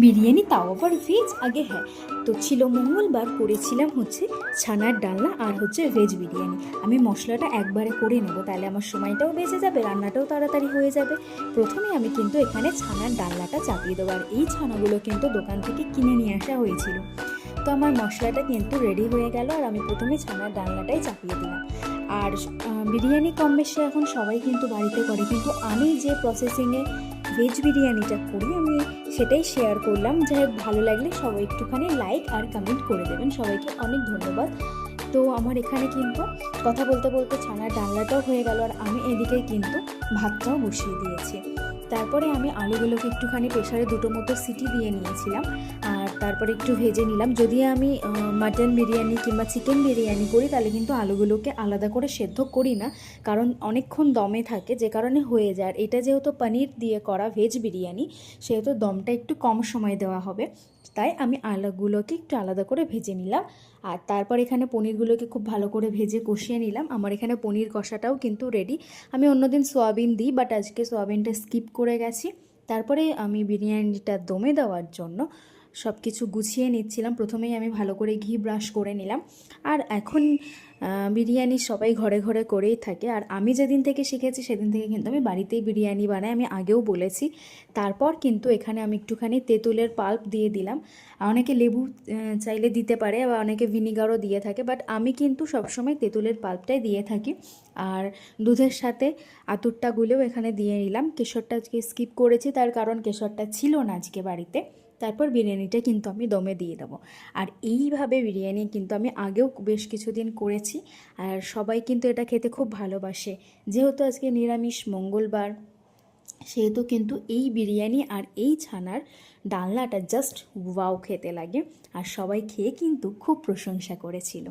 বিরিয়ানি তাও আবার ভেজ। আগে হ্যাঁ, তো ছিল মঙ্গলবার, করেছিলাম হচ্ছে ছানার ডালনা আর হচ্ছে ভেজ বিরিয়ানি। আমি মশলাটা একবারে করে নেবো, তাহলে আমার সময়টাও বেঁচে যাবে, রান্নাটাও তাড়াতাড়ি হয়ে যাবে। প্রথমে আমি কিন্তু এখানে ছানার ডালনাটা চাপিয়ে দেবো, আর এই ছানাগুলো কিন্তু দোকান থেকে কিনে নিয়ে আসা হয়েছিল। তো আমার মশলাটা কিন্তু রেডি হয়ে গেল, আর আমি প্রথমে ছানার ডালনাটাই চাপিয়ে দিলাম। আর বিরিয়ানি কম বেশি এখন সবাই কিন্তু বাড়িতে করে, কিন্তু আমি যে প্রসেসিংয়ে ভেজ বিরিয়ানিটা করি আমি সেটাই শেয়ার করলাম। যাই হোক, ভালো লাগলে সবাই একটুখানি লাইক আর কমেন্ট করে দেবেন। সবাইকে অনেক ধন্যবাদ। তো আমার এখানে কিন্তু কথা বলতে বলতে ছানার ডালনাটাও হয়ে গেল, আর আমি এদিকে কিন্তু ভাতটাও বসিয়ে দিয়েছি। তারপরে আমি আলুগুলোকে একটুখানি প্রেশারে দুটো মতো সিটি দিয়ে নিয়েছিলাম, আর তারপরে একটু ভেজে নিলাম। যদি আমি মাটন বিরিয়ানি কিংবা চিকেন বিরিয়ানি করি তাহলে কিন্তু আলুগুলোকে আলাদা করে সেদ্ধ করি না, কারণ অনেকক্ষণ দমে থাকে, যে কারণে হয়ে যায়। আর এটা যেহেতু পনির দিয়ে করা ভেজ বিরিয়ানি, সেহেতু দমটা একটু কম সময় দেওয়া হবে, তাই আমি আলুগুলোকে একটু আলাদা করে ভেজে নিলাম। আর তারপর এখানে পনিরগুলোকে খুব ভালো করে ভেজে কষিয়ে নিলাম। আমার এখানে পনির কষাটাও কিন্তু রেডি। আমি অন্যদিন সোয়াবিন দিই, বাট আজকে সোয়াবিনটা স্কিপ করে গেছি। তারপরে আমি বিরিয়ানিটা দমে দেওয়ার জন্য সব কিছু গুছিয়ে নিচ্ছিলাম। প্রথমেই আমি ভালো করে ঘি ব্রাশ করে নিলাম। আর এখন বিরিয়ানি সবাই ঘরে ঘরে করেই থাকে, আর আমি যেদিন থেকে শিখেছি সেদিন থেকে কিন্তু আমি বাড়িতেই বিরিয়ানি বানাই, আমি আগেও বলেছি। তারপর কিন্তু এখানে আমি একটুখানি তেঁতুলের পাল্প দিয়ে দিলাম। অনেকে লেবু চাইলে দিতে পারে, বা অনেকে ভিনিগারও দিয়ে থাকে, বাট আমি কিন্তু সবসময় তেঁতুলের পাল্পটাই দিয়ে থাকি। আর দুধের সাথে আতরটা গুলেও এখানে দিয়ে নিলাম। কেশরটা আজকে স্কিপ করেছি, তার কারণ কেশরটা ছিল না আজকে বাড়িতে। তারপর বিরিয়ানিটা কিন্তু আমি দমে দিয়ে দেবো। আর এইভাবে বিরিয়ানি কিন্তু আমি আগেও বেশ কিছুদিন করেছি, আর সবাই কিন্তু এটা খেতে খুব ভালোবাসে। যেহেতু আজকে নিরামিষ মঙ্গলবার, সেহেতু কিন্তু এই বিরিয়ানি আর এই ছানার ডালনাটা জাস্ট ওয়াও খেতে লাগে, আর সবাই খেয়ে কিন্তু খুব প্রশংসা করেছিল।